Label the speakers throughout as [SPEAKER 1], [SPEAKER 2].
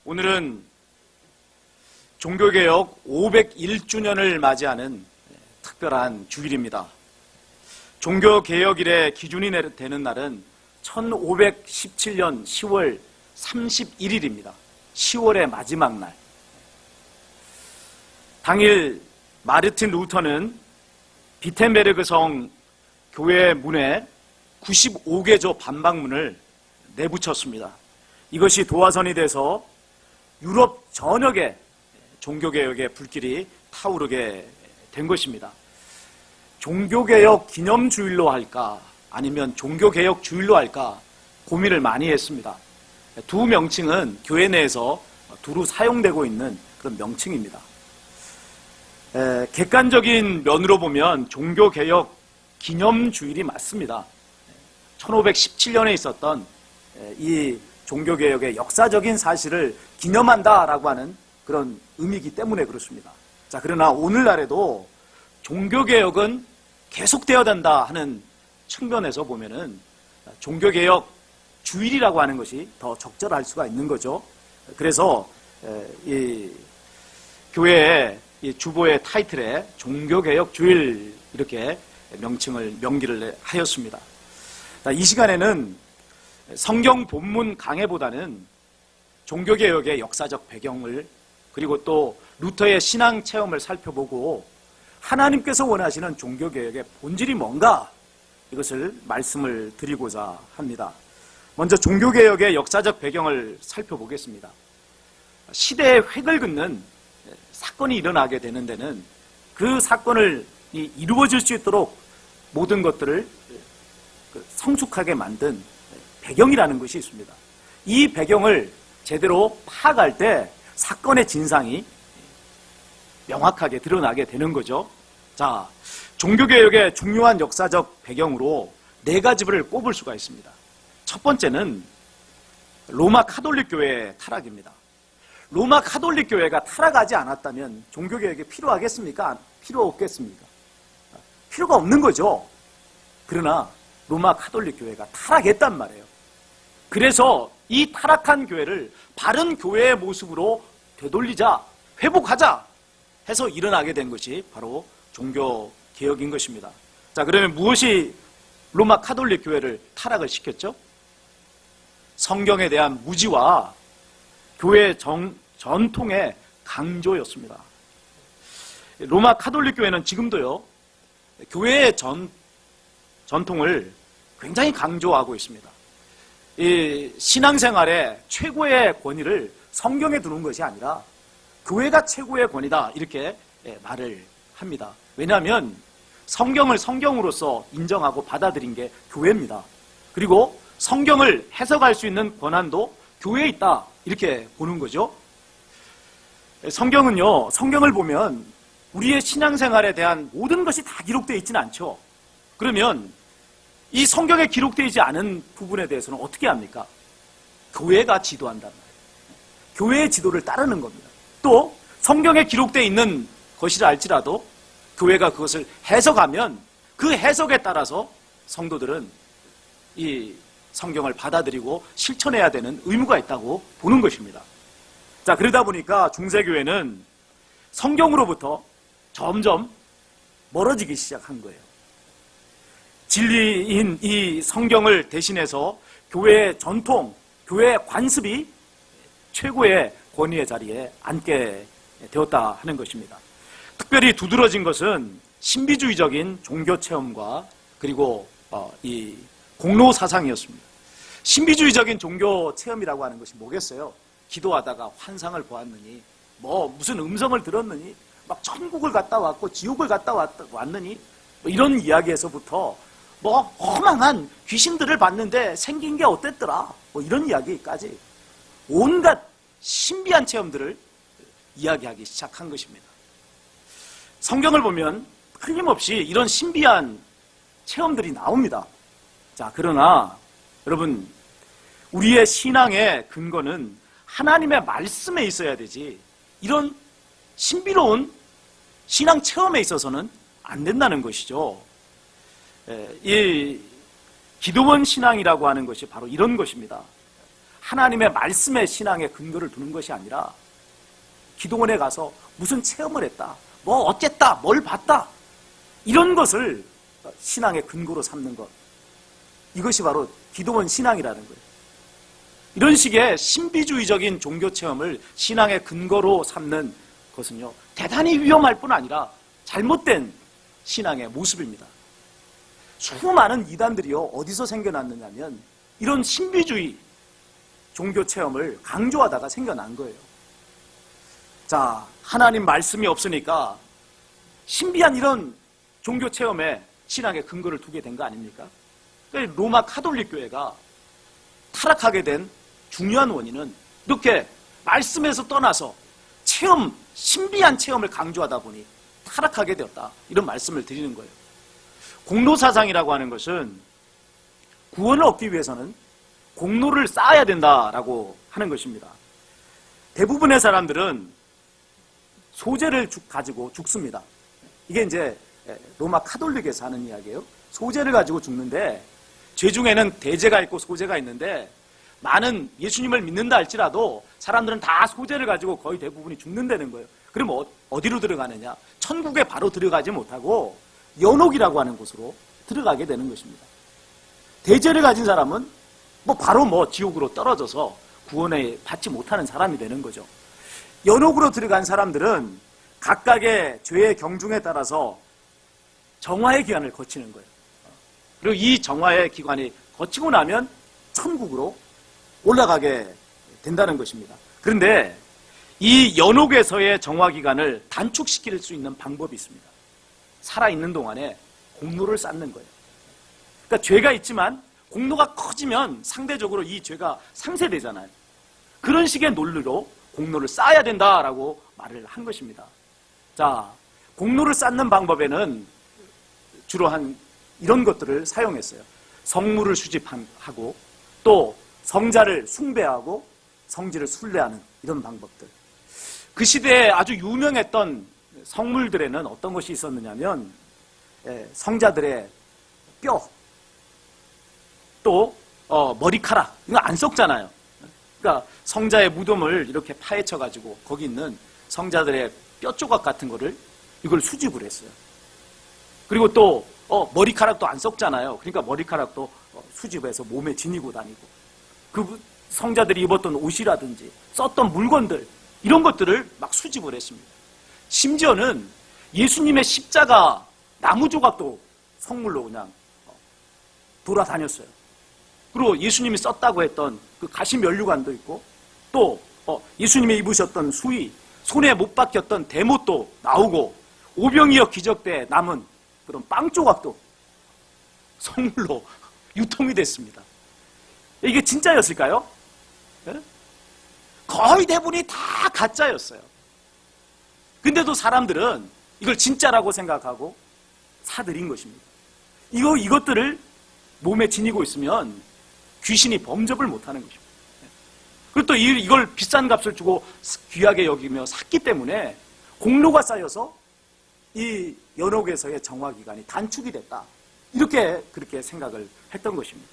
[SPEAKER 1] 오늘은 종교개혁 501주년을 맞이하는 특별한 주일입니다. 종교개혁일의 기준이 되는 날은 1517년 10월 31일입니다. 10월의 마지막 날. 당일 마르틴 루터는 비텐베르그 성 교회 문에 95개조 반박문을 내붙였습니다. 이것이 도화선이 돼서 유럽 전역에 종교개혁의 불길이 타오르게 된 것입니다. 종교개혁 기념주일로 할까 아니면 종교개혁 주일로 할까 고민을 많이 했습니다. 두 명칭은 교회 내에서 두루 사용되고 있는 그런 명칭입니다. 객관적인 면으로 보면 종교개혁 기념주일이 맞습니다. 1517년에 있었던 이 종교개혁의 역사적인 사실을 기념한다라고 하는 그런 의미이기 때문에 그렇습니다. 자, 그러나 오늘날에도 종교개혁은 계속되어야 된다 하는 측면에서 보면은 종교개혁 주일이라고 하는 것이 더 적절할 수가 있는 거죠. 그래서 이 교회의 이 주보의 타이틀에 종교개혁 주일 이렇게 명기를 하였습니다. 이 시간에는 성경 본문 강해보다는 종교개혁의 역사적 배경을 그리고 또 루터의 신앙 체험을 살펴보고 하나님께서 원하시는 종교개혁의 본질이 뭔가 이것을 말씀을 드리고자 합니다. 먼저 종교개혁의 역사적 배경을 살펴보겠습니다. 시대의 획을 긋는 사건이 일어나게 되는 데는 그 사건을 이루어질 수 있도록 모든 것들을 성숙하게 만든 배경이라는 것이 있습니다. 이 배경을 제대로 파악할 때 사건의 진상이 명확하게 드러나게 되는 거죠. 자, 종교개혁의 중요한 역사적 배경으로 네 가지를 꼽을 수가 있습니다. 첫 번째는 로마 카톨릭 교회의 타락입니다. 로마 카톨릭 교회가 타락하지 않았다면 종교개혁이 필요하겠습니까? 필요 없겠습니까? 필요가 없는 거죠. 그러나 로마 카톨릭 교회가 타락했단 말이에요. 그래서 이 타락한 교회를 바른 교회의 모습으로 되돌리자, 회복하자 해서 일어나게 된 것이 바로 종교개혁인 것입니다. 자, 그러면 무엇이 로마 카톨릭 교회를 타락을 시켰죠? 성경에 대한 무지와 교회 전통의 강조였습니다. 로마 카톨릭 교회는 지금도요, 교회의 전통을 굉장히 강조하고 있습니다. 이 신앙생활의 최고의 권위를 성경에 두는 것이 아니라 교회가 최고의 권위다 이렇게 말을 합니다. 왜냐하면 성경을 성경으로서 인정하고 받아들인 게 교회입니다. 그리고 성경을 해석할 수 있는 권한도 교회에 있다 이렇게 보는 거죠. 성경은요, 성경을 보면 우리의 신앙생활에 대한 모든 것이 다 기록되어 있지는 않죠. 그러면 이 성경에 기록되어 있지 않은 부분에 대해서는 어떻게 합니까? 교회가 지도한단 말이에요. 교회의 지도를 따르는 겁니다. 또 성경에 기록되어 있는 것이라 할지라도 교회가 그것을 해석하면 그 해석에 따라서 성도들은 이 성경을 받아들이고 실천해야 되는 의무가 있다고 보는 것입니다. 자, 그러다 보니까 중세교회는 성경으로부터 점점 멀어지기 시작한 거예요. 진리인 이 성경을 대신해서 교회의 전통, 교회의 관습이 최고의 권위의 자리에 앉게 되었다 하는 것입니다. 특별히 두드러진 것은 신비주의적인 종교 체험과 그리고 이 공로 사상이었습니다. 신비주의적인 종교 체험이라고 하는 것이 뭐겠어요? 기도하다가 환상을 보았느니, 무슨 음성을 들었느니, 막 천국을 갔다 왔고 지옥을 갔다 왔느니, 이런 이야기에서부터 허망한 귀신들을 봤는데 생긴 게 어땠더라, 이런 이야기까지 온갖 신비한 체험들을 이야기하기 시작한 것입니다. 성경을 보면 틀림없이 이런 신비한 체험들이 나옵니다. 자, 그러나 여러분, 우리의 신앙의 근거는 하나님의 말씀에 있어야 되지 이런 신비로운 신앙 체험에 있어서는 안 된다는 것이죠. 이 기도원 신앙이라고 하는 것이 바로 이런 것입니다. 하나님의 말씀에 신앙의 근거를 두는 것이 아니라 기도원에 가서 무슨 체험을 했다, 뭐 어쨌다, 뭘 봤다, 이런 것을 신앙의 근거로 삼는 것, 이것이 바로 기도원 신앙이라는 거예요. 이런 식의 신비주의적인 종교 체험을 신앙의 근거로 삼는 것은요, 대단히 위험할 뿐 아니라 잘못된 신앙의 모습입니다. 수많은 이단들이요, 어디서 생겨났느냐면 이런 신비주의 종교 체험을 강조하다가 생겨난 거예요. 자, 하나님 말씀이 없으니까 신비한 이런 종교 체험에 신앙의 근거를 두게 된 거 아닙니까? 로마 카톨릭 교회가 타락하게 된 중요한 원인은 이렇게 말씀에서 떠나서 체험, 신비한 체험을 강조하다 보니 타락하게 되었다, 이런 말씀을 드리는 거예요. 공로사상이라고 하는 것은 구원을 얻기 위해서는 공로를 쌓아야 된다라고 하는 것입니다. 대부분의 사람들은 소재를 가지고 죽습니다. 이게 이제 로마 카톨릭에서 하는 이야기예요. 소재를 가지고 죽는데, 죄 중에는 대재가 있고 소재가 있는데, 많은 예수님을 믿는다 할지라도 사람들은 다 소재를 가지고 거의 대부분이 죽는다는 거예요. 그럼 어디로 들어가느냐? 천국에 바로 들어가지 못하고 연옥이라고 하는 곳으로 들어가게 되는 것입니다. 대재를 가진 사람은 바로 지옥으로 떨어져서 구원을 받지 못하는 사람이 되는 거죠. 연옥으로 들어간 사람들은 각각의 죄의 경중에 따라서 정화의 기간을 거치는 거예요. 그리고 이 정화의 기간이 거치고 나면 천국으로 올라가게 된다는 것입니다. 그런데 이 연옥에서의 정화 기간을 단축시킬 수 있는 방법이 있습니다. 살아있는 동안에 공로를 쌓는 거예요. 그러니까 죄가 있지만 공로가 커지면 상대적으로 이 죄가 상쇄되잖아요. 그런 식의 논리로 공로를 쌓아야 된다라고 말을 한 것입니다. 자, 공로를 쌓는 방법에는 주로 이런 것들을 사용했어요. 성물을 수집하고, 또 성자를 숭배하고 성지를 순례하는 이런 방법들. 그 시대에 아주 유명했던 성물들에는 어떤 것이 있었느냐면 성자들의 뼈, 또 머리카락, 이거 안 썩잖아요. 그러니까 성자의 무덤을 이렇게 파헤쳐가지고 거기 있는 성자들의 뼈 조각 같은 거를 이걸 수집을 했어요. 그리고 또 머리카락도 안 썩잖아요. 그러니까 머리카락도 수집해서 몸에 지니고 다니고, 그 성자들이 입었던 옷이라든지 썼던 물건들, 이런 것들을 막 수집을 했습니다. 심지어는 예수님의 십자가 나무 조각도 성물로 그냥 돌아다녔어요. 그리고 예수님이 썼다고 했던 그 가시 면류관도 있고, 또 예수님이 입으셨던 수의, 손에 못 박혔던 대못도 나오고, 오병이어 기적 때 남은 그런 빵 조각도 성물로 유통이 됐습니다. 이게 진짜였을까요? 네? 거의 대부분이 다 가짜였어요. 근데도 사람들은 이걸 진짜라고 생각하고 사들인 것입니다. 이것들을 몸에 지니고 있으면 귀신이 범접을 못하는 것입니다. 그리고 또 이걸 비싼 값을 주고 귀하게 여기며 샀기 때문에 공로가 쌓여서 이 연옥에서의 정화기간이 단축이 됐다, 그렇게 생각을 했던 것입니다.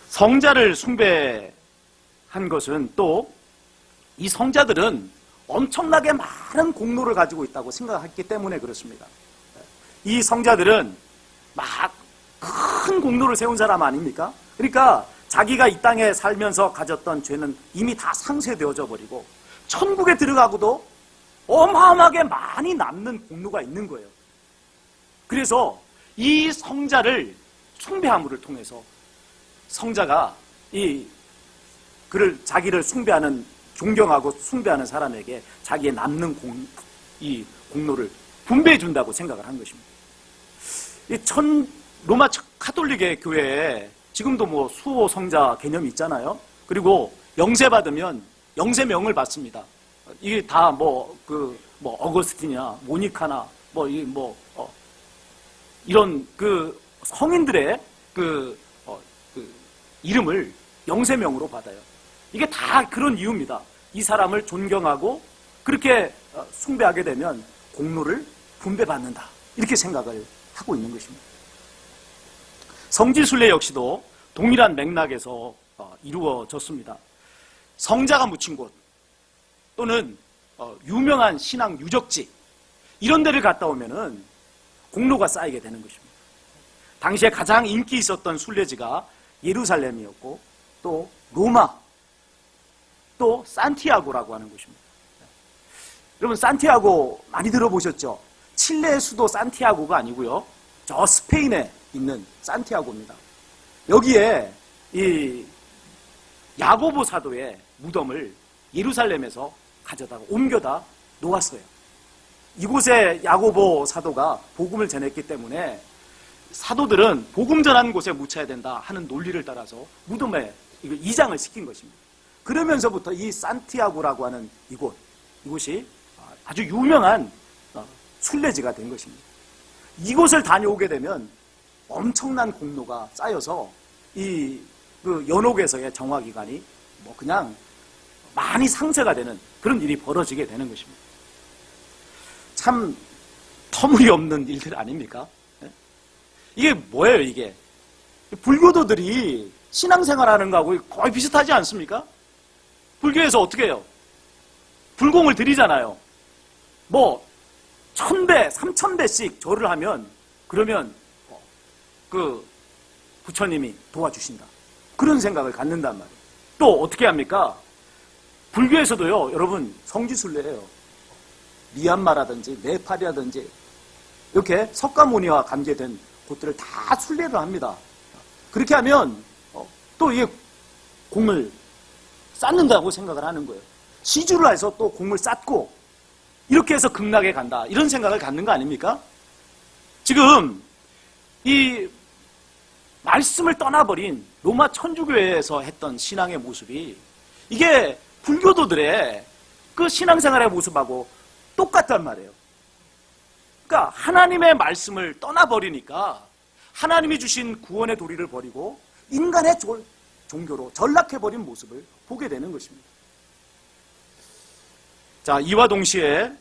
[SPEAKER 1] 성자를 숭배한 것은 또 이 성자들은 엄청나게 많은 공로를 가지고 있다고 생각했기 때문에 그렇습니다. 이 성자들은 막 큰 공로를 세운 사람 아닙니까? 그러니까 자기가 이 땅에 살면서 가졌던 죄는 이미 다 상쇄되어져 버리고 천국에 들어가고도 어마어마하게 많이 남는 공로가 있는 거예요. 그래서 이 성자를 숭배함을 통해서 성자가 자기를 숭배하는, 존경하고 숭배하는 사람에게 자기의 남는 공로를 분배해 준다고 생각을 한 것입니다. 로마 카톨릭의 교회에 지금도 수호 성자 개념이 있잖아요. 그리고 영세 받으면 영세명을 받습니다. 이게 다 어거스틴이나 모니카나 이런 그 성인들의 이름을 영세명으로 받아요. 이게 다 그런 이유입니다. 이 사람을 존경하고 그렇게 숭배하게 되면 공로를 분배받는다, 이렇게 생각을 하고 있는 것입니다. 성지순례 역시도 동일한 맥락에서 이루어졌습니다. 성자가 묻힌 곳 또는 유명한 신앙 유적지 이런 데를 갔다 오면은 공로가 쌓이게 되는 것입니다. 당시에 가장 인기 있었던 순례지가 예루살렘이었고 또 로마 또 산티아고라고 하는 곳입니다. 여러분 산티아고 많이 들어보셨죠? 칠레의 수도 산티아고가 아니고요. 저 스페인에 있는 산티아고입니다. 여기에 이 야고보 사도의 무덤을 예루살렘에서 가져다가 옮겨다 놓았어요. 이곳에 야고보 사도가 복음을 전했기 때문에 사도들은 복음 전한 곳에 묻혀야 된다 하는 논리를 따라서 무덤에 이장을 시킨 것입니다. 그러면서부터 이 산티아고라고 하는 이곳이 아주 유명한 순례지가 된 것입니다. 이곳을 다녀오게 되면 엄청난 공로가 쌓여서 그 연옥에서의 정화기간이 그냥 많이 상쇄가 되는 그런 일이 벌어지게 되는 것입니다. 참 터무니없는 일들 아닙니까? 이게 뭐예요, 이게? 불교도들이 신앙생활하는 거하고 거의 비슷하지 않습니까? 불교에서 어떻게 해요? 불공을 드리잖아요. 1000배, 3000배씩 절을 하면 그러면 그 부처님이 도와주신다. 그런 생각을 갖는단 말이에요. 또 어떻게 합니까? 불교에서도요, 여러분 성지순례예요. 미얀마라든지 네팔이라든지 이렇게 석가모니와 관계된 곳들을 다 순례를 합니다. 그렇게 하면 또 이게 공을 쌓는다고 생각을 하는 거예요. 시주를 해서 또 공을 쌓고 이렇게 해서 극락에 간다. 이런 생각을 갖는 거 아닙니까? 지금 이 말씀을 떠나버린 로마 천주교회에서 했던 신앙의 모습이 이게 불교도들의 그 신앙생활의 모습하고 똑같단 말이에요. 그러니까 하나님의 말씀을 떠나버리니까 하나님이 주신 구원의 도리를 버리고 인간의 종교로 전락해버린 모습을 보게 되는 것입니다. 자, 이와 동시에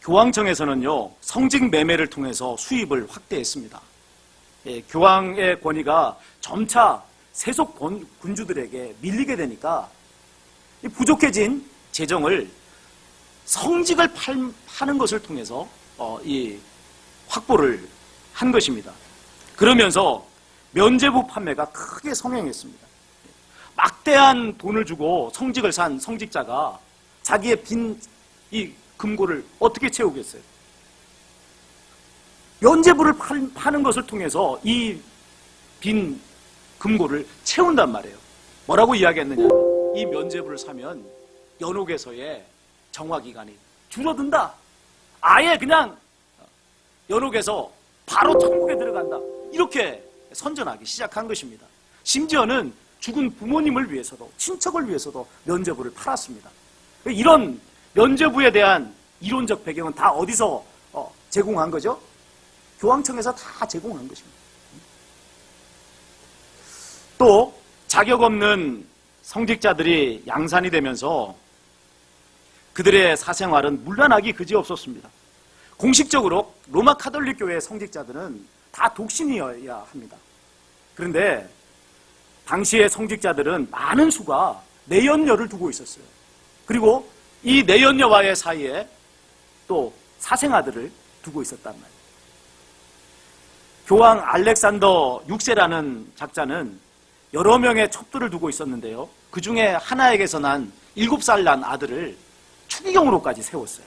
[SPEAKER 1] 교황청에서는요, 성직 매매를 통해서 수입을 확대했습니다. 교황의 권위가 점차 세속 군주들에게 밀리게 되니까 부족해진 재정을 성직을 파는 것을 통해서 확보를 한 것입니다. 그러면서 면죄부 판매가 크게 성행했습니다. 막대한 돈을 주고 성직을 산 성직자가 자기의 빈 이 금고를 어떻게 채우겠어요? 면죄부를 파는 것을 통해서 이 빈 금고를 채운단 말이에요. 뭐라고 이야기했느냐? 이 면죄부를 사면 연옥에서의 정화기간이 줄어든다. 아예 그냥 연옥에서 바로 천국에 들어간다. 이렇게 선전하기 시작한 것입니다. 심지어는 죽은 부모님을 위해서도 친척을 위해서도 면죄부를 팔았습니다. 이런 면죄부에 대한 이론적 배경은 다 어디서 제공한 거죠? 교황청에서 다 제공한 것입니다. 또 자격 없는 성직자들이 양산이 되면서 그들의 사생활은 문란하기 그지없었습니다. 공식적으로 로마 카톨릭 교회의 성직자들은 다 독신이어야 합니다. 그런데 당시의 성직자들은 많은 수가 내연녀를 두고 있었어요. 그리고 이 내연녀와의 사이에 또 사생아들을 두고 있었단 말이에요. 교황 알렉산더 6세라는 작자는 여러 명의 첩들을 두고 있었는데요. 그 중에 하나에게서 난 7살 난 아들을 추기경으로까지 세웠어요.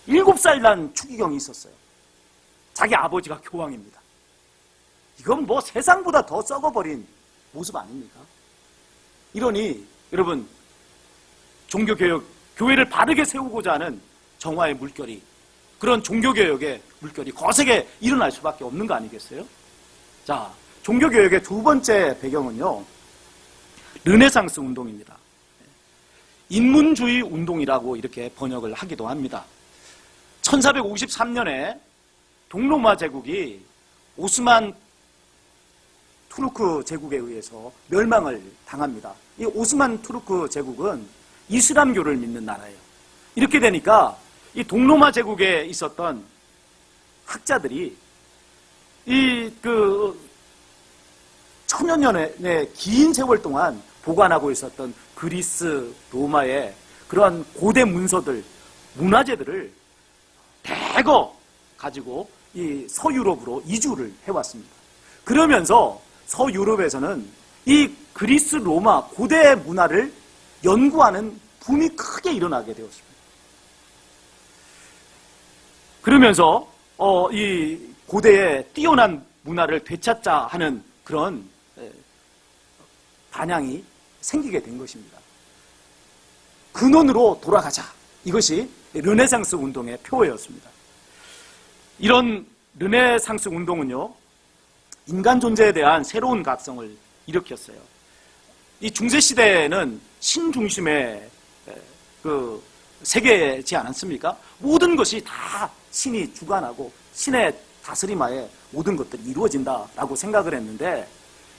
[SPEAKER 1] 7살 난 추기경이 있었어요. 자기 아버지가 교황입니다. 이건 세상보다 더 썩어버린 모습 아닙니까? 이러니 여러분 종교개혁, 교회를 바르게 세우고자 하는 정화의 물결이, 그런 종교개혁의 물결이 거세게 일어날 수밖에 없는 거 아니겠어요? 자, 종교개혁의 두 번째 배경은요, 르네상스 운동입니다. 인문주의 운동이라고 이렇게 번역을 하기도 합니다. 1453년에 동로마 제국이 오스만 투르크 제국에 의해서 멸망을 당합니다. 이 오스만 투르크 제국은 이슬람교를 믿는 나라예요. 이렇게 되니까 이 동로마 제국에 있었던 학자들이 천여 년의 긴 세월 동안 보관하고 있었던 그리스, 로마의 그러한 고대 문서들, 문화재들을 대거 가지고 이 서유럽으로 이주를 해왔습니다. 그러면서 서유럽에서는 이 그리스, 로마 고대 문화를 연구하는 붐이 크게 일어나게 되었습니다. 그러면서 이 고대의 뛰어난 문화를 되찾자 하는 그런 반향이 생기게 된 것입니다. 근원으로 돌아가자. 이것이 르네상스 운동의 표어였습니다. 이런 르네상스 운동은요, 인간 존재에 대한 새로운 각성을 일으켰어요. 이 중세시대에는 신 중심의 그 세계지 않았습니까? 모든 것이 다 신이 주관하고 신의 다스림하에 모든 것들이 이루어진다라고 생각을 했는데,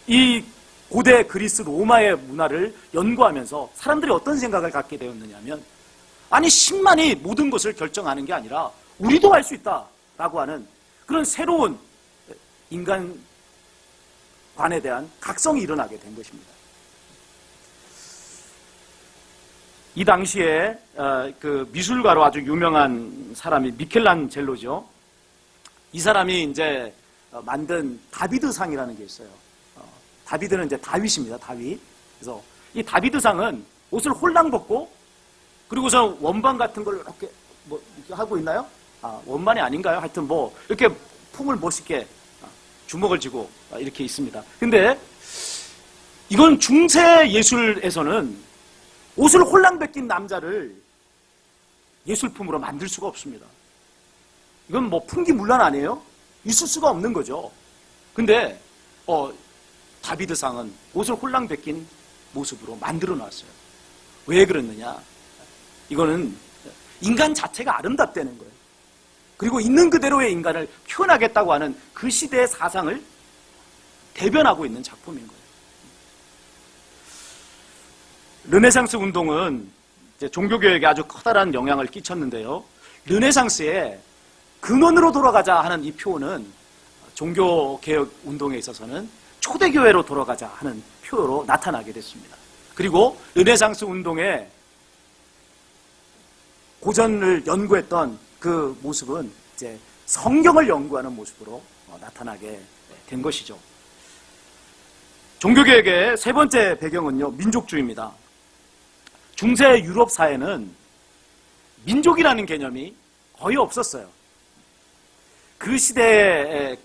[SPEAKER 1] 이 고대 그리스 로마의 문화를 연구하면서 사람들이 어떤 생각을 갖게 되었느냐면, 아니 신만이 모든 것을 결정하는 게 아니라 우리도 할 수 있다라고 하는 그런 새로운 인간관에 대한 각성이 일어나게 된 것입니다. 이 당시에 그 미술가로 아주 유명한 사람이 미켈란젤로죠. 이 사람이 이제 만든 다비드상이라는 게 있어요. 다비드는 이제 다윗입니다. 다윗. 그래서 이 다비드상은 옷을 홀랑 벗고, 그리고서 원반 같은 걸 이렇게 뭐 이렇게 하고 있나요? 원반이 아닌가요? 하여튼 뭐 이렇게 품을 멋있게 주먹을 쥐고 이렇게 있습니다. 근데 이건 중세 예술에서는 옷을 홀랑 벗긴 남자를 예술품으로 만들 수가 없습니다. 이건 뭐 풍기문란 아니에요? 있을 수가 없는 거죠. 근데 다비드상은 옷을 홀랑 벗긴 모습으로 만들어 놨어요. 왜 그랬느냐? 이거는 인간 자체가 아름답다는 거예요. 그리고 있는 그대로의 인간을 표현하겠다고 하는 그 시대의 사상을 대변하고 있는 작품인 거예요. 르네상스 운동은 이제 종교교육에 아주 커다란 영향을 끼쳤는데요. 르네상스의 근원으로 돌아가자 하는 이 표현은 종교개혁 운동에 있어서는 초대교회로 돌아가자 하는 표어로 나타나게 됐습니다. 그리고 르네상스 운동의 고전을 연구했던 그 모습은 이제 성경을 연구하는 모습으로 나타나게 된 것이죠. 종교개혁의 세 번째 배경은요, 민족주의입니다. 중세 유럽 사회는 민족이라는 개념이 거의 없었어요. 그 시대의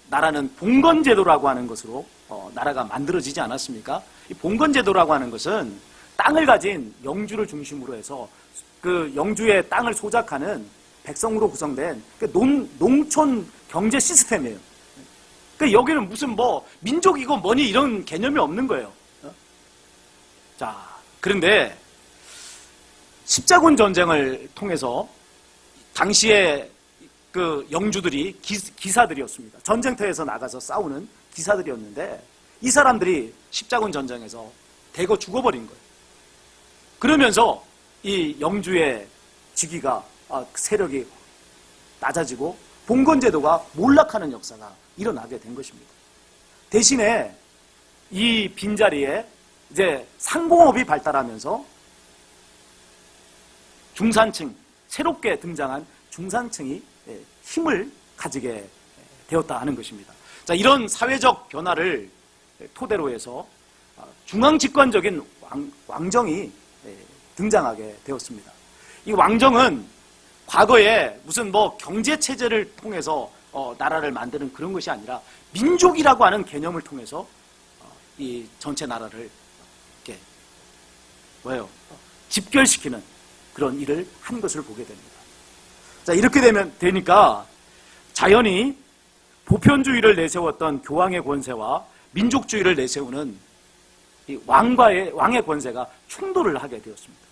[SPEAKER 1] 나라는 봉건제도라고 하는 것으로 나라가 만들어지지 않았습니까? 이 봉건제도라고 하는 것은 땅을 가진 영주를 중심으로 해서 그 영주의 땅을 소작하는 백성으로 구성된 농촌 경제 시스템이에요. 그러니까 여기는 무슨 뭐 민족이고 뭐니 이런 개념이 없는 거예요. 자, 그런데 십자군 전쟁을 통해서 당시에 그 영주들이 기사들이었습니다. 전쟁터에서 나가서 싸우는 기사들이었는데 이 사람들이 십자군 전쟁에서 대거 죽어버린 거예요. 그러면서 이 영주의 직위가 세력이 낮아지고 봉건제도가 몰락하는 역사가 일어나게 된 것입니다. 대신에 이 빈자리에 이제 상공업이 발달하면서 중산층, 새롭게 등장한 중산층이 힘을 가지게 되었다 하는 것입니다. 자, 이런 사회적 변화를 토대로 해서 중앙집권적인 왕정이 등장하게 되었습니다. 이 왕정은 과거에 무슨 뭐 경제체제를 통해서 나라를 만드는 그런 것이 아니라 민족이라고 하는 개념을 통해서 이 전체 나라를 이렇게 집결시키는 그런 일을 한 것을 보게 됩니다. 자, 이렇게 되니까 자연히 보편주의를 내세웠던 교황의 권세와 민족주의를 내세우는 이 왕의 권세가 충돌을 하게 되었습니다.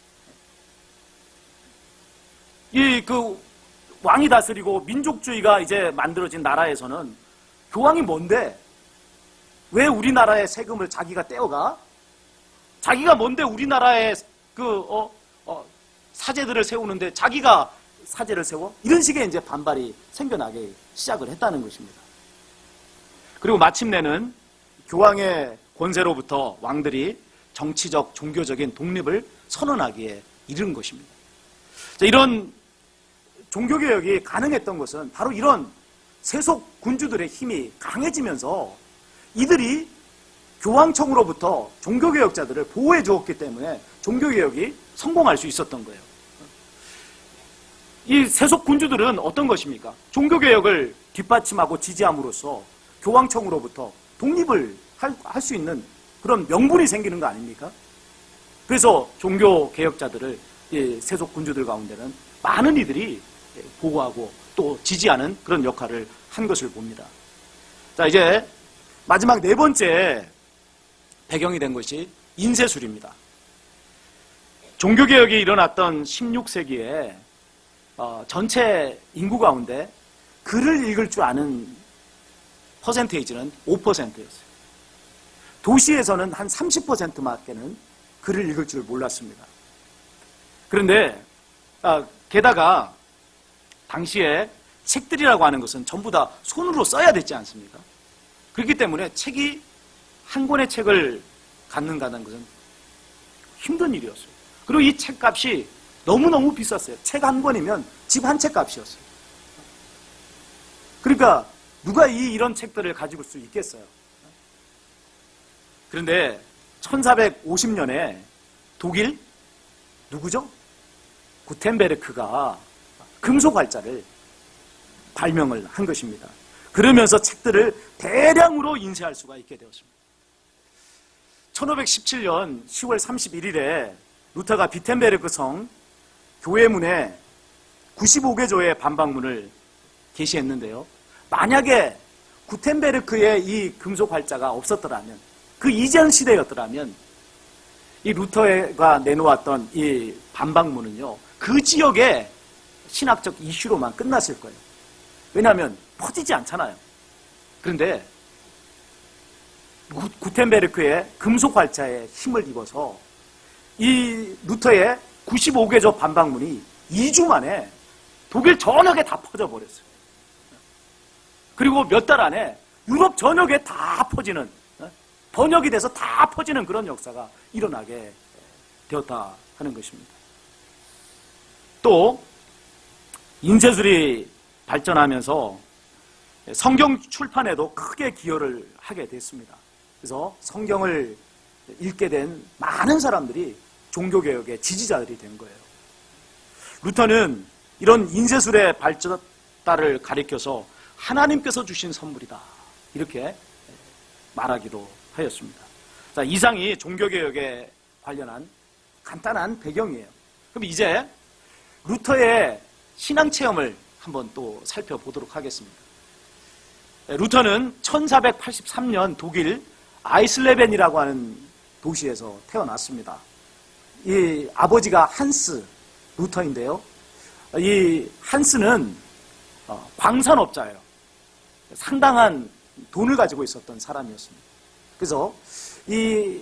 [SPEAKER 1] 그 왕이 다스리고 민족주의가 이제 만들어진 나라에서는 교황이 뭔데? 왜 우리나라의 세금을 자기가 떼어가? 자기가 뭔데 우리나라의 사제들을 세우는데 자기가 사제를 세워? 이런 식의 이제 반발이 생겨나기 시작을 했다는 것입니다. 그리고 마침내는 교황의 권세로부터 왕들이 정치적, 종교적인 독립을 선언하기에 이른 것입니다. 자, 이런 종교개혁이 가능했던 것은 바로 이런 세속 군주들의 힘이 강해지면서 이들이 교황청으로부터 종교개혁자들을 보호해 주었기 때문에 종교개혁이 성공할 수 있었던 거예요. 이 세속 군주들은 어떤 것입니까? 종교개혁을 뒷받침하고 지지함으로써 교황청으로부터 독립을 할 수 있는 그런 명분이 생기는 거 아닙니까? 그래서 종교개혁자들을 이 세속 군주들 가운데는 많은 이들이 보호하고 또 지지하는 그런 역할을 한 것을 봅니다. 자, 이제 마지막 네 번째 배경이 된 것이 인쇄술입니다. 종교개혁이 일어났던 16세기에 전체 인구 가운데 글을 읽을 줄 아는 퍼센테이지는 5%였어요. 도시에서는 한 30%밖에는 글을 읽을 줄 몰랐습니다. 그런데 게다가 당시에 책들이라고 하는 것은 전부 다 손으로 써야 되지 않습니까? 그렇기 때문에 책이 한 권의 책을 갖는다는 것은 힘든 일이었어요. 그리고 이 책값이 너무너무 비쌌어요. 책 한 권이면 집 한 채 값이었어요. 그러니까 누가 이런 책들을 가지고 수 있겠어요? 그런데 1450년에 독일 누구죠? 구텐베르크가 금속 활자를 발명을 한 것입니다. 그러면서 책들을 대량으로 인쇄할 수가 있게 되었습니다. 1517년 10월 31일에 루터가 비텐베르크 성 교회문에 95개조의 반박문을 게시했는데요. 만약에 구텐베르크의 이 금속 활자가 없었더라면, 그 이전 시대였더라면 이 루터가 내놓았던 이 반박문은요, 그 지역의 신학적 이슈로만 끝났을 거예요. 왜냐하면 퍼지지 않잖아요. 그런데 구텐베르크의 금속 활자에 힘을 입어서 이 루터의 95개조 반박문이 2주 만에 독일 전역에 다 퍼져버렸어요. 그리고 몇 달 안에 유럽 전역에 다 퍼지는, 번역이 돼서 다 퍼지는 그런 역사가 일어나게 되었다 하는 것입니다. 또 인쇄술이 발전하면서 성경 출판에도 크게 기여를 하게 됐습니다. 그래서 성경을 읽게 된 많은 사람들이 종교개혁의 지지자들이 된 거예요. 루터는 이런 인쇄술의 발전을 가리켜서 하나님께서 주신 선물이다, 이렇게 말하기도 하였습니다. 자, 이상이 종교개혁에 관련한 간단한 배경이에요. 그럼 이제 루터의 신앙체험을 한번 또 살펴보도록 하겠습니다. 루터는 1483년 독일 아이슬레벤이라고 하는 도시에서 태어났습니다. 이 아버지가 한스 루터인데요. 이 한스는 광산업자예요. 상당한 돈을 가지고 있었던 사람이었습니다. 그래서 이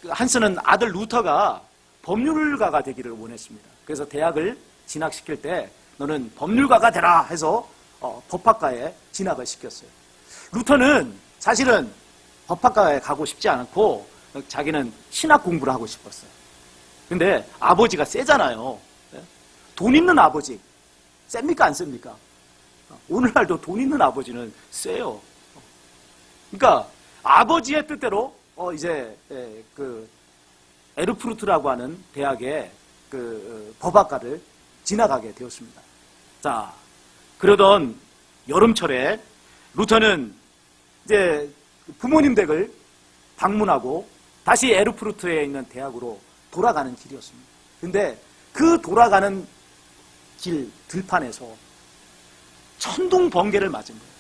[SPEAKER 1] 한스는 아들 루터가 법률가가 되기를 원했습니다. 그래서 대학을 진학시킬 때 너는 법률가가 되라 해서 법학과에 진학을 시켰어요. 루터는 사실은 법학과에 가고 싶지 않고 자기는 신학 공부를 하고 싶었어요. 근데 아버지가 세잖아요. 돈 있는 아버지 셉니까 안 셉니까? 오늘날도 돈 있는 아버지는 세요. 그러니까 아버지의 뜻대로 이제 그 에르푸르트라고 하는 대학의 그 법학과를 진학하게 되었습니다. 자, 그러던 여름철에 루터는 이제 부모님 댁을 방문하고 다시 에르푸르트에 있는 대학으로 돌아가는 길이었습니다. 근데 그 돌아가는 길 들판에서 천둥 번개를 맞은 거예요.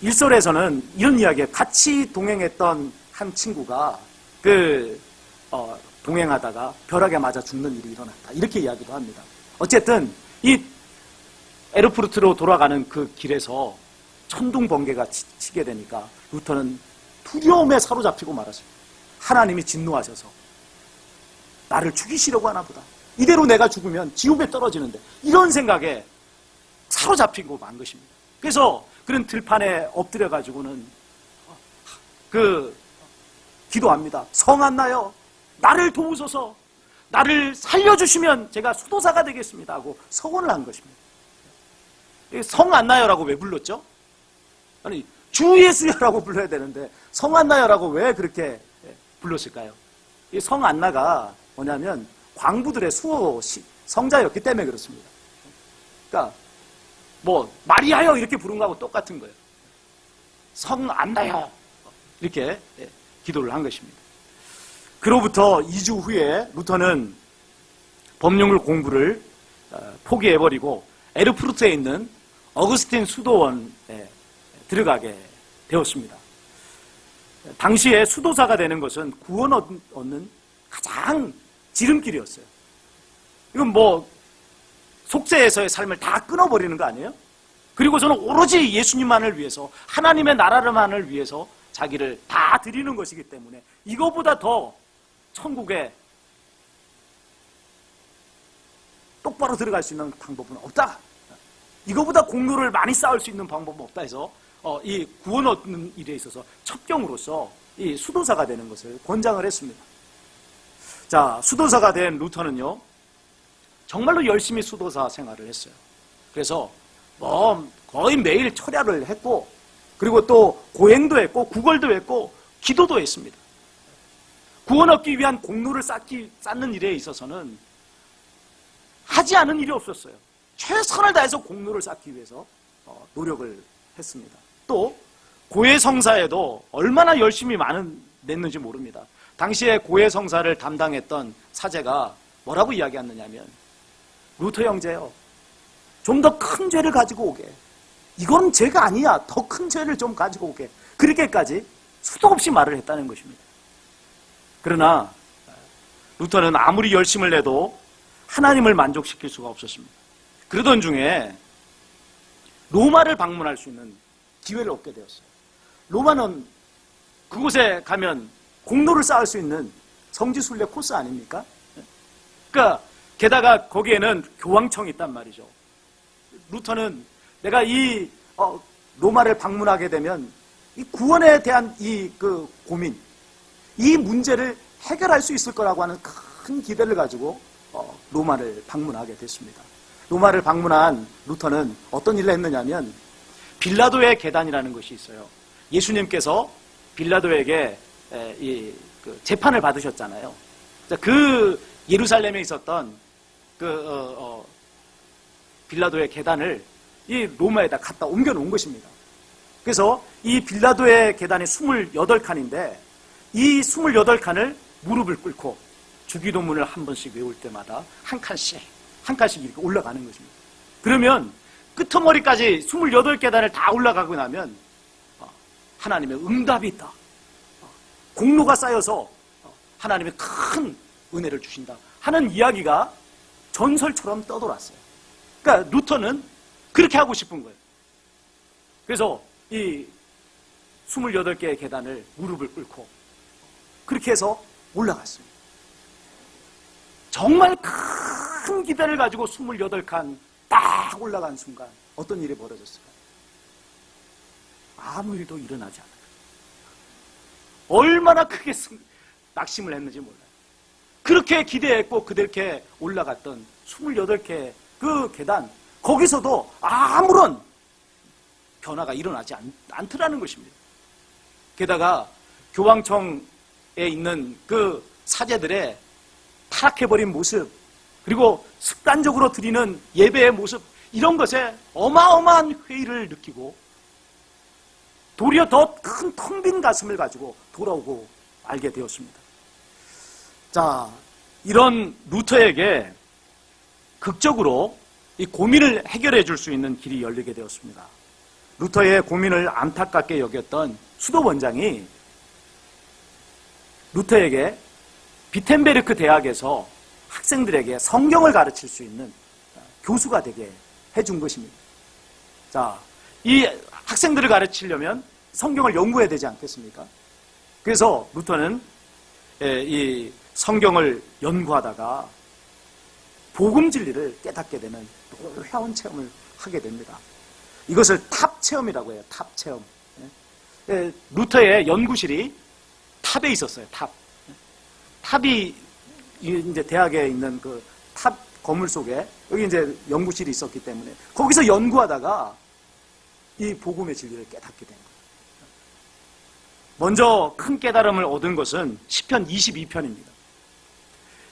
[SPEAKER 1] 일설에서는 이런 이야기에 같이 동행했던 한 친구가 동행하다가 벼락에 맞아 죽는 일이 일어났다, 이렇게 이야기도 합니다. 어쨌든 이 에르푸르트로 돌아가는 그 길에서 천둥 번개가 치게 되니까 루터는 두려움에 사로잡히고 말았습니다. 하나님이 진노하셔서 나를 죽이시려고 하나 보다. 이대로 내가 죽으면 지옥에 떨어지는데, 이런 생각에 사로잡히고 만 것입니다. 그래서 그런 들판에 엎드려가지고는 기도합니다. 성안나여, 나를 도우소서, 나를 살려주시면 제가 수도사가 되겠습니다 하고 서원을 한 것입니다. 성안나여라고 왜 불렀죠? 아니, 주 예수여라고 불러야 되는데 성안나여라고 왜 그렇게 불렀을까요? 이 성안나가 뭐냐면 광부들의 수호 성자였기 때문에 그렇습니다. 그러니까 뭐 마리아여 이렇게 부른 거하고 똑같은 거예요. 성안나여 이렇게 기도를 한 것입니다. 그로부터 2주 후에 루터는 법률 공부를 포기해버리고 에르푸르트에 있는 어거스틴 수도원에 들어가게 되었습니다. 당시에 수도사가 되는 것은 구원 얻는 가장 지름길이었어요. 이건 뭐 속세에서의 삶을 다 끊어버리는 거 아니에요? 그리고서는 오로지 예수님만을 위해서, 하나님의 나라만을 위해서 자기를 다 드리는 것이기 때문에 이거보다 더 천국에 똑바로 들어갈 수 있는 방법은 없다. 이거보다 공로를 많이 쌓을 수 있는 방법은 없다 해서 이 구원 얻는 일에 있어서 첩경으로서 이 수도사가 되는 것을 권장을 했습니다. 자, 수도사가 된 루터는요, 정말로 열심히 수도사 생활을 했어요. 그래서 거의 매일 철야를 했고, 그리고 또 고행도 했고, 구걸도 했고, 기도도 했습니다. 구원 얻기 위한 공로를 쌓는 일에 있어서는 하지 않은 일이 없었어요. 최선을 다해서 공로를 쌓기 위해서 노력을 했습니다. 또 고해성사에도 얼마나 열심히 냈는지 모릅니다. 당시에 고해성사를 담당했던 사제가 뭐라고 이야기했느냐면, 루터 형제요, 좀 더 큰 죄를 가지고 오게. 이건 죄가 아니야. 더 큰 죄를 좀 가지고 오게. 그렇게까지 수도 없이 말을 했다는 것입니다. 그러나 루터는 아무리 열심을 내도 하나님을 만족시킬 수가 없었습니다. 그러던 중에 로마를 방문할 수 있는 기회를 얻게 되었어요. 로마는 그곳에 가면 공로를 쌓을 수 있는 성지순례 코스 아닙니까? 그러니까 게다가 거기에는 교황청이 있단 말이죠. 루터는 내가 이 로마를 방문하게 되면 이 구원에 대한 고민, 이 문제를 해결할 수 있을 거라고 하는 큰 기대를 가지고 로마를 방문하게 됐습니다. 로마를 방문한 루터는 어떤 일을 했느냐면, 빌라도의 계단이라는 것이 있어요. 예수님께서 빌라도에게 재판을 받으셨잖아요. 그 예루살렘에 있었던 빌라도의 계단을 이 로마에다 갖다 옮겨 놓은 것입니다. 그래서 이 빌라도의 계단이 28칸인데 이 28칸을 무릎을 꿇고 주기도문을 한 번씩 외울 때마다 한 칸씩 이렇게 올라가는 것입니다. 그러면 끄트머리까지 28계단을 다 올라가고 나면 하나님의 응답이 있다. 공로가 쌓여서 하나님의 큰 은혜를 주신다 하는 이야기가 전설처럼 떠돌았어요. 그러니까 루터는 그렇게 하고 싶은 거예요. 그래서 이 28개의 계단을 무릎을 꿇고 그렇게 해서 올라갔습니다. 정말 큰 기대를 가지고 28칸 딱 올라간 순간 어떤 일이 벌어졌을까요? 아무 일도 일어나지 않아요. 얼마나 크게 낙심을 했는지 몰라요. 그렇게 기대했고 그렇게 올라갔던 28개 그 계단, 거기서도 아무런 변화가 일어나지 않더라는 것입니다. 게다가 교황청에 있는 그 사제들의 타락해버린 모습, 그리고 습관적으로 드리는 예배의 모습, 이런 것에 어마어마한 회의를 느끼고 도리어 더 큰 텅 빈 가슴을 가지고 돌아오고 알게 되었습니다. 자, 이런 루터에게 극적으로 이 고민을 해결해 줄 수 있는 길이 열리게 되었습니다. 루터의 고민을 안타깝게 여겼던 수도원장이 루터에게 비텐베르크 대학에서 학생들에게 성경을 가르칠 수 있는 교수가 되게 해준 것입니다. 자, 이 학생들을 가르치려면 성경을 연구해야 되지 않겠습니까? 그래서 루터는 이 성경을 연구하다가 복음 진리를 깨닫게 되는 놀라운 체험을 하게 됩니다. 이것을 탑 체험이라고 해요. 탑 체험. 루터의 연구실이 탑에 있었어요. 탑. 탑이 이제 대학에 있는 그 탑 건물 속에 여기 이제 연구실이 있었기 때문에 거기서 연구하다가 이 복음의 진리를 깨닫게 된 거예요. 먼저 큰 깨달음을 얻은 것은 시편 22편입니다.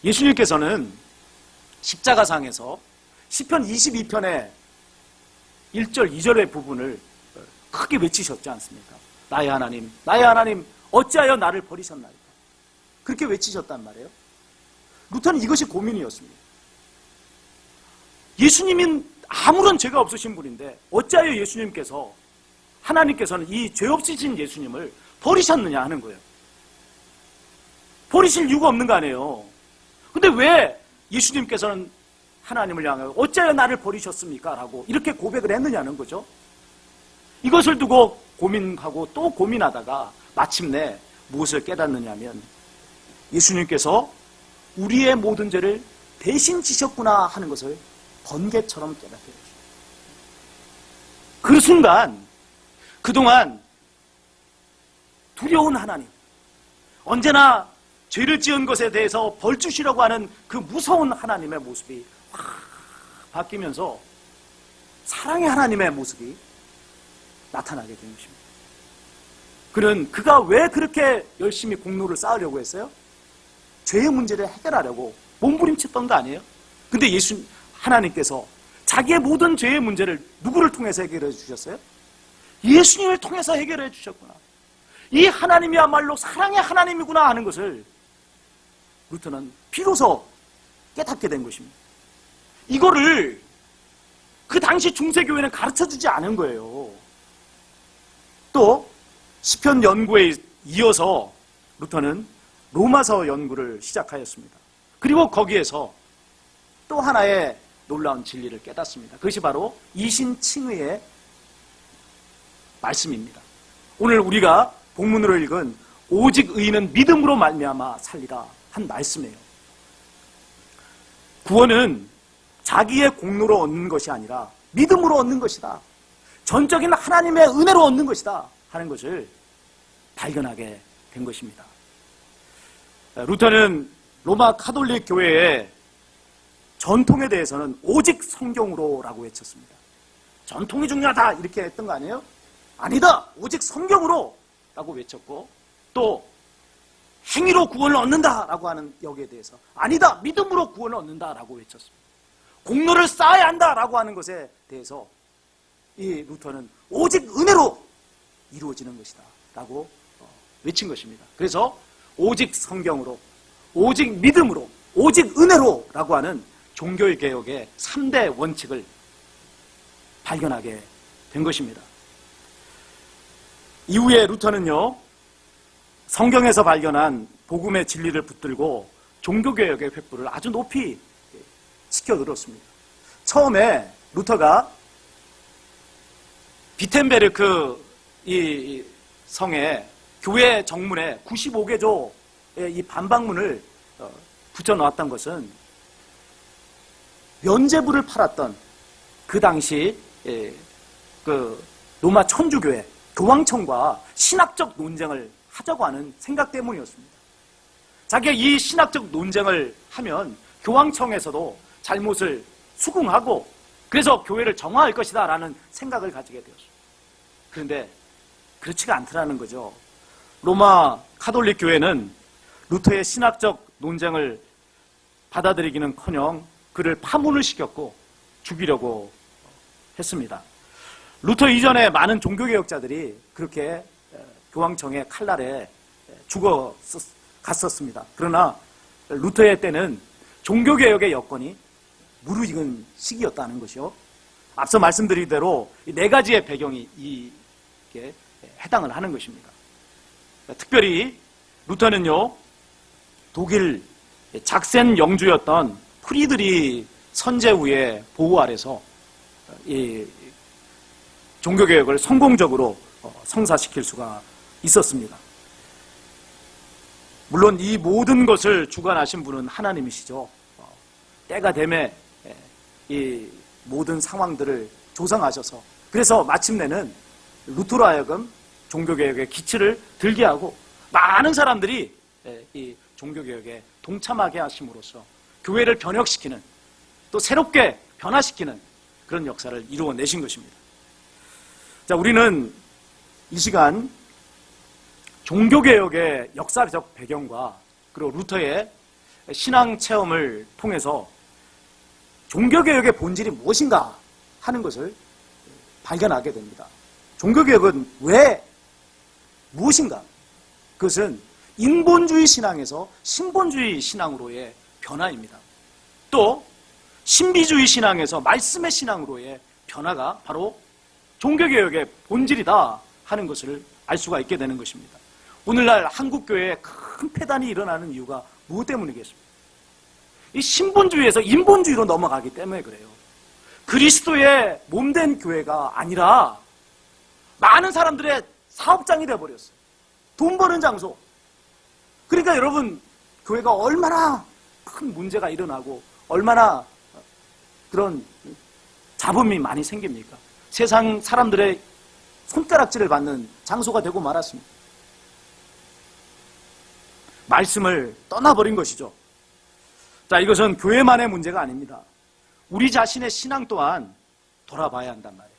[SPEAKER 1] 예수님께서는 십자가상에서 시편 22편의 1절, 2절의 부분을 크게 외치셨지 않습니까? 나의 하나님, 어찌하여 나를 버리셨나이까? 그렇게 외치셨단 말이에요. 루터는 이것이 고민이었습니다. 예수님은 아무런 죄가 없으신 분인데 어찌하여 하나님께서는 이 죄 없으신 예수님을 버리셨느냐 하는 거예요. 버리실 이유가 없는 거 아니에요. 근데 왜 예수님께서는 하나님을 향하여 어찌하여 나를 버리셨습니까? 라고 이렇게 고백을 했느냐는 거죠. 이것을 두고 고민하고 또 고민하다가 마침내 무엇을 깨닫느냐 하면 예수님께서 우리의 모든 죄를 대신 지셨구나 하는 것을 번개처럼 깨닫게 되죠. 그 순간 그동안 두려운 하나님, 언제나 죄를 지은 것에 대해서 벌 주시려고 하는 그 무서운 하나님의 모습이 확 바뀌면서 사랑의 하나님의 모습이 나타나게 된 것입니다. 그가 왜 그렇게 열심히 공로를 쌓으려고 했어요? 죄의 문제를 해결하려고 몸부림쳤던 거 아니에요? 근데 하나님께서 자기의 모든 죄의 문제를 누구를 통해서 해결해 주셨어요? 예수님을 통해서 해결해 주셨구나. 이 하나님이야말로 사랑의 하나님이구나 하는 것을 루터는 비로소 깨닫게 된 것입니다. 이거를 그 당시 중세교회는 가르쳐주지 않은 거예요. 또 시편 연구에 이어서 루터는 로마서 연구를 시작하였습니다. 그리고 거기에서 또 하나의 놀라운 진리를 깨닫습니다. 그것이 바로 이신칭의의 말씀입니다. 오늘 우리가 본문으로 읽은 오직 의인은 믿음으로 말미암아 살리라 한 말씀이에요. 구원은 자기의 공로로 얻는 것이 아니라 믿음으로 얻는 것이다. 전적인 하나님의 은혜로 얻는 것이다 하는 것을 발견하게 된 것입니다. 루터는 로마 카톨릭 교회의 전통에 대해서는 오직 성경으로라고 외쳤습니다. 전통이 중요하다 이렇게 했던 거 아니에요? 아니다! 오직 성경으로 라고 외쳤고 또 행위로 구원을 얻는다라고 하는 여기에 대해서 아니다! 믿음으로 구원을 얻는다라고 외쳤습니다. 공로를 쌓아야 한다라고 하는 것에 대해서 이 루터는 오직 은혜로 이루어지는 것이다 라고 외친 것입니다. 그래서 오직 성경으로, 오직 믿음으로, 오직 은혜로 라고 하는 종교의 개혁의 3대 원칙을 발견하게 된 것입니다. 이후에 루터는요, 성경에서 발견한 복음의 진리를 붙들고 종교개혁의 횃불을 아주 높이 치켜들었습니다. 처음에 루터가 비텐베르크 이 성에 교회 정문에 95개조의 이 반박문을 붙여놓았던 것은 면제부를 팔았던 그 당시 그 로마 천주교회 교황청과 신학적 논쟁을 하자고 하는 생각 때문이었습니다. 자기가 이 신학적 논쟁을 하면 교황청에서도 잘못을 수긍하고 그래서 교회를 정화할 것이다 라는 생각을 가지게 되었습니다. 그런데 그렇지가 않더라는 거죠. 로마 카톨릭 교회는 루터의 신학적 논쟁을 받아들이기는커녕 그를 파문을 시켰고 죽이려고 했습니다. 루터 이전에 많은 종교개혁자들이 그렇게 교황청의 칼날에 죽어갔었습니다. 그러나 루터의 때는 종교개혁의 여건이 무르익은 시기였다는 것이요. 앞서 말씀드린 대로 이 네 가지의 배경이 이게 해당을 하는 것입니다. 특별히 루터는요, 독일 작센 영주였던 프리드리 선제후의 보호 아래서 이 종교개혁을 성공적으로 성사시킬 수가 있었습니다. 물론 이 모든 것을 주관하신 분은 하나님이시죠. 때가 되매 이 모든 상황들을 조성하셔서 그래서 마침내는 루터로 하여금 종교개혁의 기치를 들게 하고 많은 사람들이 이 종교개혁에 동참하게 하심으로써 교회를 변혁시키는, 또 새롭게 변화시키는 그런 역사를 이루어내신 것입니다. 자, 우리는 이 시간 종교개혁의 역사적 배경과 그리고 루터의 신앙 체험을 통해서 종교개혁의 본질이 무엇인가 하는 것을 발견하게 됩니다. 종교개혁은 왜 무엇인가? 그것은 인본주의 신앙에서 신본주의 신앙으로의 변화입니다. 또 신비주의 신앙에서 말씀의 신앙으로의 변화가 바로 종교개혁의 본질이다 하는 것을 알 수가 있게 되는 것입니다. 오늘날 한국교회에 큰 폐단이 일어나는 이유가 무엇 때문이겠습니까? 이 신본주의에서 인본주의로 넘어가기 때문에 그래요. 그리스도의 몸된 교회가 아니라 많은 사람들의 사업장이 되어버렸어요. 돈 버는 장소. 그러니까 여러분, 교회가 얼마나 큰 문제가 일어나고 얼마나 그런 잡음이 많이 생깁니까? 세상 사람들의 손가락질을 받는 장소가 되고 말았습니다. 말씀을 떠나버린 것이죠. 자, 이것은 교회만의 문제가 아닙니다. 우리 자신의 신앙 또한 돌아봐야 한단 말이에요.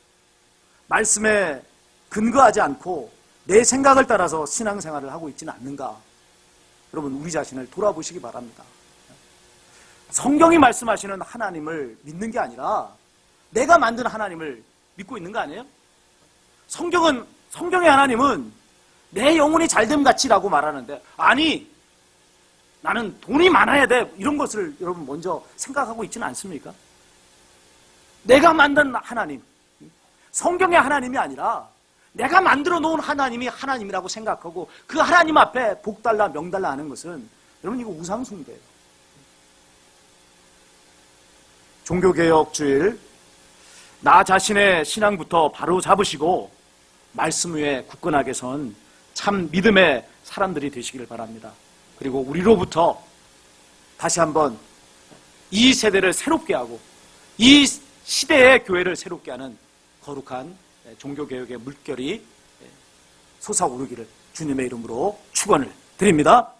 [SPEAKER 1] 말씀에 근거하지 않고 내 생각을 따라서 신앙생활을 하고 있지는 않는가? 여러분, 우리 자신을 돌아보시기 바랍니다. 성경이 말씀하시는 하나님을 믿는 게 아니라 내가 만든 하나님을 믿고 있는 거 아니에요? 성경의 하나님은 내 영혼이 잘됨 같이라고 말하는데, 아니, 나는 돈이 많아야 돼, 이런 것을 여러분 먼저 생각하고 있지는 않습니까? 내가 만든 하나님, 성경의 하나님이 아니라 내가 만들어 놓은 하나님이 하나님이라고 생각하고 그 하나님 앞에 복달라 명달라 하는 것은, 여러분, 이거 우상숭배예요. 종교개혁 주일, 나 자신의 신앙부터 바로 잡으시고 말씀 위에 굳건하게 선 참 믿음의 사람들이 되시기를 바랍니다. 그리고 우리로부터 다시 한번 이 세대를 새롭게 하고 이 시대의 교회를 새롭게 하는 거룩한 종교개혁의 물결이 솟아오르기를 주님의 이름으로 축원을 드립니다.